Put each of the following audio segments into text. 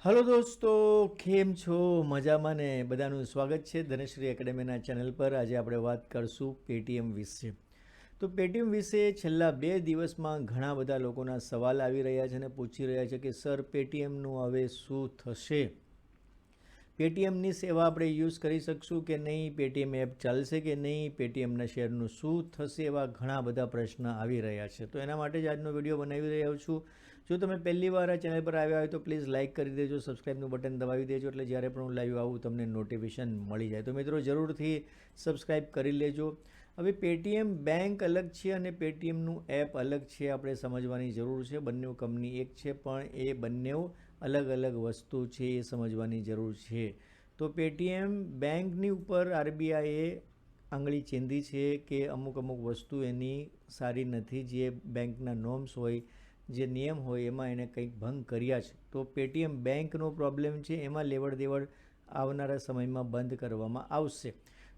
Hello દોસ્તો, કેમ છો? મજામાં ને? બધાનું સ્વાગત છે ધનશ્રી એકેડેમીના ચેનલ પર. આજે આપણે વાત કરશું પેટીએમ વિશે. તો પેટીએમ વિશે છેલ્લા 2 દિવસમાં ઘણા બધા લોકોના સવાલ આવી રહ્યા છે અને પૂછી રહ્યા છે કે સર પેટીએમનું હવે શું થશે? પેટીએમની સેવા આપણે યુઝ કરી શકશું કે નહીં? પેટીએમ એપ ચાલશે કે નહીં? પેટીએમના શેરનું શું થશે? એવા ઘણા બધા પ્રશ્ન આવી રહ્યા છે. તો એના માટે જ આજનો વિડીયો બનાવી રહ્યો છું. જો તમે પહેલી વાર આ ચેનલ પર આવ્યા હોય તો પ્લીઝ લાઇક કરી દેજો, સબસ્ક્રાઈબનું બટન દબાવી દેજો, એટલે જ્યારે પણ હું લાઈવ આવું તમને નોટિફિકેશન મળી જાય. તો મિત્રો જરૂરથી સબસ્ક્રાઈબ કરી લેજો. હવે પેટીએમ બેંક અલગ છે અને પેટીએમનું એપ અલગ છે, આપણે સમજવાની જરૂર છે. બંને કંપની એક છે પણ એ બંને અલગ અલગ વસ્તુ છે, એ સમજવાની જરૂર છે. તો પેટીએમ બેંકની ઉપર આરબીઆઈએ આંગળી ચીંધી છે કે અમુક વસ્તુ એની સારી નથી, જે બેંકના નોર્મ્સ હોય, જે નિયમ હોય એમાં એને કંઈક ભંગ કર્યા છે. તો પેટીએમ બેંકનો પ્રોબ્લેમ છે, એમાં લેવડ દેવડ આવનારા સમયમાં બંધ કરવામાં આવશે.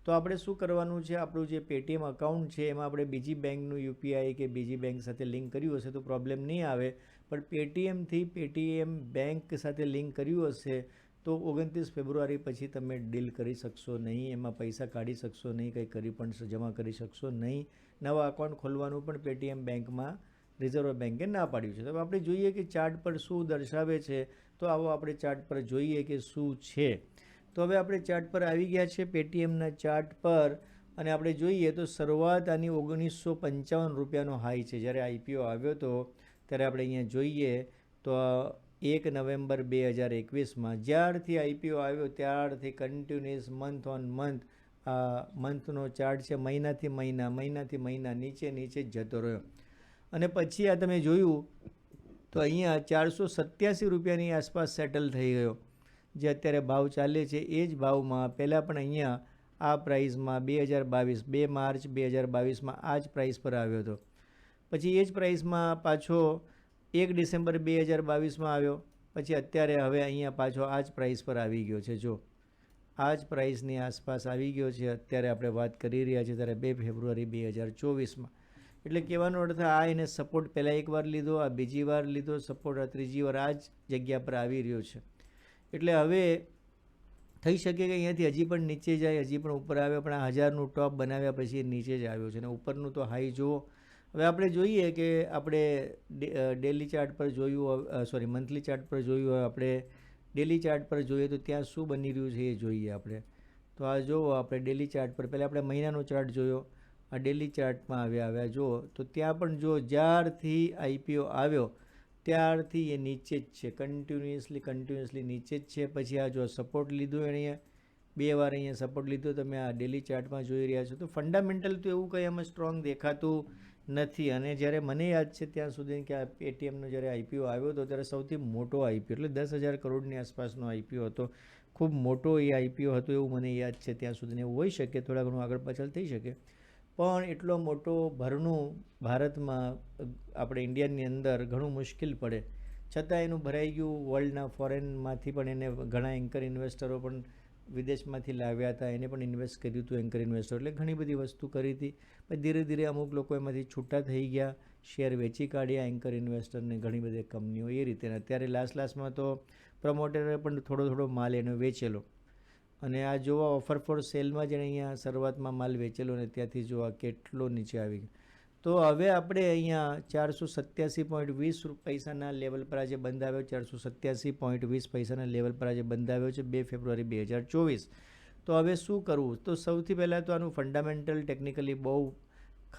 તો આપણે શું કરવાનું છે? આપણું જે પેટીએમ અકાઉન્ટ છે એમાં આપણે બીજી બેંકનું યુપીઆઈ કે બીજી બેંક સાથે લિંક કર્યું હશે તો પ્રોબ્લેમ નહીં આવે, પણ પેટીએમથી પેટીએમ બેંક સાથે લિંક કર્યું હશે તો 29 ફેબ્રુઆરી પછી તમે ડીલ કરી શકશો નહીં, એમાં પૈસા કાઢી શકશો નહીં, કંઈ કરી પણ જમા કરી શકશો નહીં. નવા અકાઉન્ટ ખોલવાનું પણ પેટીએમ બેંકમાં રિઝર્વ બેન્કે ના પાડ્યું છે. તો આપણે જોઈએ કે ચાર્ટ પર શું દર્શાવે છે. તો આવો આપણે ચાર્ટ પર જોઈએ કે શું છે. તો હવે આપણે ચાર્ટ પર આવી ગયા છે, પેટીએમના ચાર્ટ પર, અને આપણે જોઈએ તો શરૂઆત આની 1955 રૂપિયાનો હાઈ છે. જ્યારે આઈપીઓ આવ્યો હતો ત્યારે આપણે અહીંયા જોઈએ તો 1 નવેમ્બર 2021માં જ્યારથી આઈપીઓ આવ્યો ત્યારથી કન્ટિન્યુઅસ મંથ ઓન મંથ મંથનો ચાર્ટ છે, મહિનાથી મહિના નીચે જ જતો રહ્યો. અને પછી આ તમે જોયું તો અહીંયા 487 રૂપિયાની આસપાસ સેટલ થઈ ગયો, જે અત્યારે ભાવ ચાલે છે. એ જ ભાવમાં પહેલાં પણ અહીંયા આ પ્રાઇસમાં 2 માર્ચ 2022માં આ જ પ્રાઇસ પર આવ્યો હતો. પછી એ જ પ્રાઇસમાં પાછો 1 ડિસેમ્બર 2022માં આવ્યો. પછી અત્યારે હવે અહીંયા પાછો આ જ પ્રાઇસ પર આવી ગયો છે. જો આ જ પ્રાઇસની આસપાસ આવી ગયો છે. અત્યારે આપણે વાત કરી રહ્યા છીએ ત્યારે 2 ફેબ્રુઆરી 2024માં. એટલે કહેવાનો અર્થ આ એને સપોર્ટ પહેલાં એકવાર લીધો, આ બીજી વાર લીધો સપોર્ટ, આ ત્રીજી વાર આ જ જગ્યા પર આવી રહ્યો છે. એટલે હવે થઈ શકે કે અહીંયાથી હજી પણ નીચે જાય, હજી પણ ઉપર આવે, પણ આ 1000નું ટોપ બનાવ્યા પછી નીચે જ આવ્યો છે. અને ઉપરનું તો હાઈ જુઓ. હવે આપણે જોઈએ કે આપણે ડેલી ચાર્ટ પર જોયું, મંથલી ચાર્ટ પર જોયું, હવે આપણે ડેલી ચાર્ટ પર જોઈએ તો ત્યાં શું બની રહ્યું છે એ જોઈએ આપણે. તો આ જુઓ, આપણે ડેલી ચાર્ટ પર પહેલાં આપણે મહિનાનો ચાર્ટ જોયો, આ ડેલી ચાર્ટમાં આવ્યા જુઓ તો ત્યાં પણ જો જ્યારથી આઈપીઓ આવ્યો ત્યારથી એ નીચે જ છે, કન્ટિન્યુઅસલી નીચે જ છે. પછી આ જો સપોર્ટ લીધો એણે, 2 વાર અહીંયા સપોર્ટ લીધો, તમે આ ડેલી ચાર્ટમાં જોઈ રહ્યા છો. તો ફંડામેન્ટલ તો એવું કંઈ એમાં સ્ટ્રોંગ દેખાતું નથી. અને જ્યારે મને યાદ છે ત્યાં સુધી કે આ પેટીએમનો જ્યારે આઈપીઓ આવ્યો હતો ત્યારે સૌથી મોટો આઈપીઓ, એટલે 10,000 કરોડની આસપાસનો આઈપીઓ હતો. ખૂબ મોટો એ આઈપીઓ હતો એવું મને યાદ છે ત્યાં સુધી. એવું હોઈ શકે, થોડા ઘણું આગળ પાછળ થઈ શકે, પણ એટલો મોટો ભરનું ભારતમાં આપણે ઇન્ડિયાની અંદર ઘણું મુશ્કેલ પડે. છતાં એનું ભરાઈ ગયું. વર્લ્ડના ફોરેનમાંથી પણ એને ઘણા એન્કર ઇન્વેસ્ટરો પણ વિદેશમાંથી લાવ્યા હતા, એને પણ ઇન્વેસ્ટ કર્યું હતું એન્કર ઇન્વેસ્ટર. એટલે ઘણી બધી વસ્તુ કરી હતી. પણ ધીરે ધીરે અમુક લોકો એમાંથી છૂટા થઈ ગયા, શેર વેચી કાઢ્યા એન્કર ઇન્વેસ્ટરને, ઘણી બધી કંપનીઓ એ રીતે. અત્યારે લાસ્ટમાં તો પ્રમોટરે પણ થોડો માલ એનો વેચેલો. અને આ જોવા ઓફર ફોર સેલમાં જ અહીંયા શરૂઆતમાં માલ વેચેલો ને ત્યાંથી જોવા કેટલો નીચે આવી ગયો. તો હવે આપણે અહીંયા 487.20 પૈસાના લેવલ પર આજે બંધ આવ્યો, 487.20 પૈસાના લેવલ પર આજે બંધ આવ્યો છે 2 ફેબ્રુઆરી 2024. તો હવે શું કરવું? તો સૌથી પહેલાં તો આનું ફંડામેન્ટલ ટેકનિકલી બહુ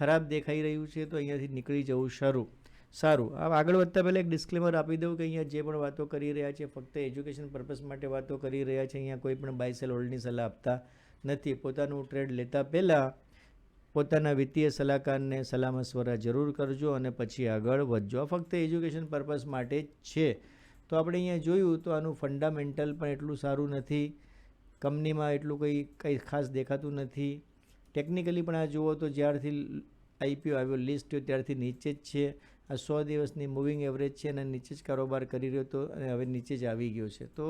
ખરાબ દેખાઈ રહ્યું છે, તો અહીંયાથી નીકળી જવું સારું. આગળ વધતા પહેલાં એક ડિસ્ક્લેમર આપી દઉં કે અહીંયા જે પણ વાતો કરી રહ્યા છે ફક્ત એજ્યુકેશન પર્પઝ માટે વાતો કરી રહ્યા છે. અહીંયા કોઈ પણ બાય સેલ હોલ્ડની સલાહ આપતા નથી. પોતાનું ટ્રેડ લેતા પહેલાં પોતાના વિત્તીય સલાહકારને સલાહ મશવરા જરૂર કરજો અને પછી આગળ વધજો. આ ફક્ત એજ્યુકેશન પર્પઝ માટે જ છે. તો આપણે અહીંયા જોયું તો આનું ફંડામેન્ટલ પણ એટલું સારું નથી, કંપનીમાં એટલું કંઈ ખાસ દેખાતું નથી. ટેકનિકલી પણ આ જુઓ તો જ્યારથી આઈપીઓ આવ્યો, લિસ્ટ થયો ત્યારથી નીચે જ છે. આ 100 દિવસની મૂવિંગ એવરેજ છે અને નીચે જ કારોબાર કરી રહ્યો હતો અને હવે નીચે જ આવી ગયો છે. તો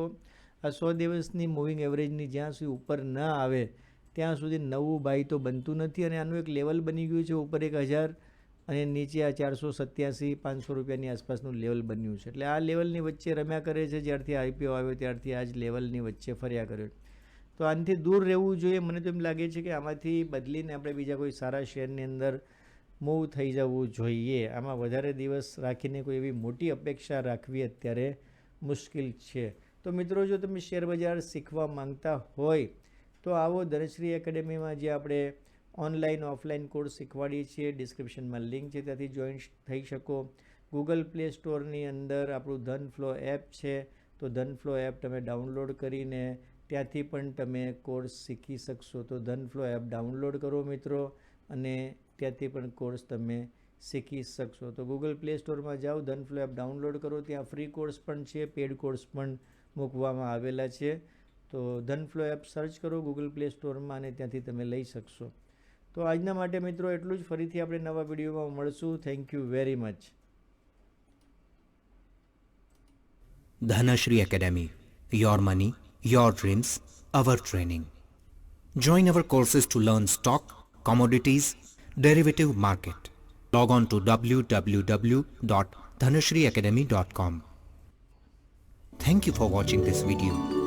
આ 100 દિવસની મૂવિંગ એવરેજની જ્યાં સુધી ઉપર ન આવે ત્યાં સુધી નવું બાય તો બનતું નથી. અને આનું એક લેવલ બની ગયું છે ઉપર 1000 અને નીચે આ 487-500 રૂપિયાની આસપાસનું લેવલ બન્યું છે. એટલે આ લેવલની વચ્ચે રમ્યા કરે છે. જ્યારથી IPO આવ્યો ત્યારથી આ જ લેવલની વચ્ચે ફર્યા કર્યો. તો આનાથી દૂર રહેવું જોઈએ. મને તો એમ લાગે છે કે આમાંથી બદલીને આપણે બીજા કોઈ સારા શેરની અંદર મૂવ થઈ જવું જોઈએ. આમાં વધારે દિવસ રાખીને કોઈ એવી મોટી અપેક્ષા રાખવી અત્યારે મુશ્કેલ છે. તો મિત્રો, જો તમે શેર બજાર શીખવા માંગતા હોય તો આવો ધનશ્રી એકેડેમીમાં, જે આપણે ઓનલાઈન ઓફલાઈન કોર્સ શીખવાડીએ છીએ. ડિસ્ક્રિપ્શનમાં લિંક છે, ત્યાંથી જોઈન થઈ શકો. ગૂગલ પ્લે સ્ટોરની અંદર આપણું ધનફ્લો એપ છે, તો ધનફ્લો એપ તમે ડાઉનલોડ કરીને ત્યાંથી પણ તમે કોર્સ શીખી શકશો. તો ધનફ્લો એપ ડાઉનલોડ કરો મિત્રો, અને ત્યાંથી પણ કોર્સ તમે શીખી શકશો. તો ગૂગલ પ્લે સ્ટોરમાં જાઓ, ધનફ્લો એપ ડાઉનલોડ કરો. ત્યાં ફ્રી કોર્સ પણ છે, પેડ કોર્સ પણ મૂકવામાં આવેલા છે. તો ધનફ્લો એપ સર્ચ કરો ગૂગલ પ્લે સ્ટોરમાં અને ત્યાંથી તમે લઈ શકશો. તો આજના માટે મિત્રો એટલું જ. ફરીથી આપણે નવા વિડીયોમાં મળશું. Thank you very much. Dhanashri Academy. Your money, your dreams, our training. Join our courses to learn stock, commodities, derivative market. Log on to www.dhanashriacademy.com. Thank you for watching this video.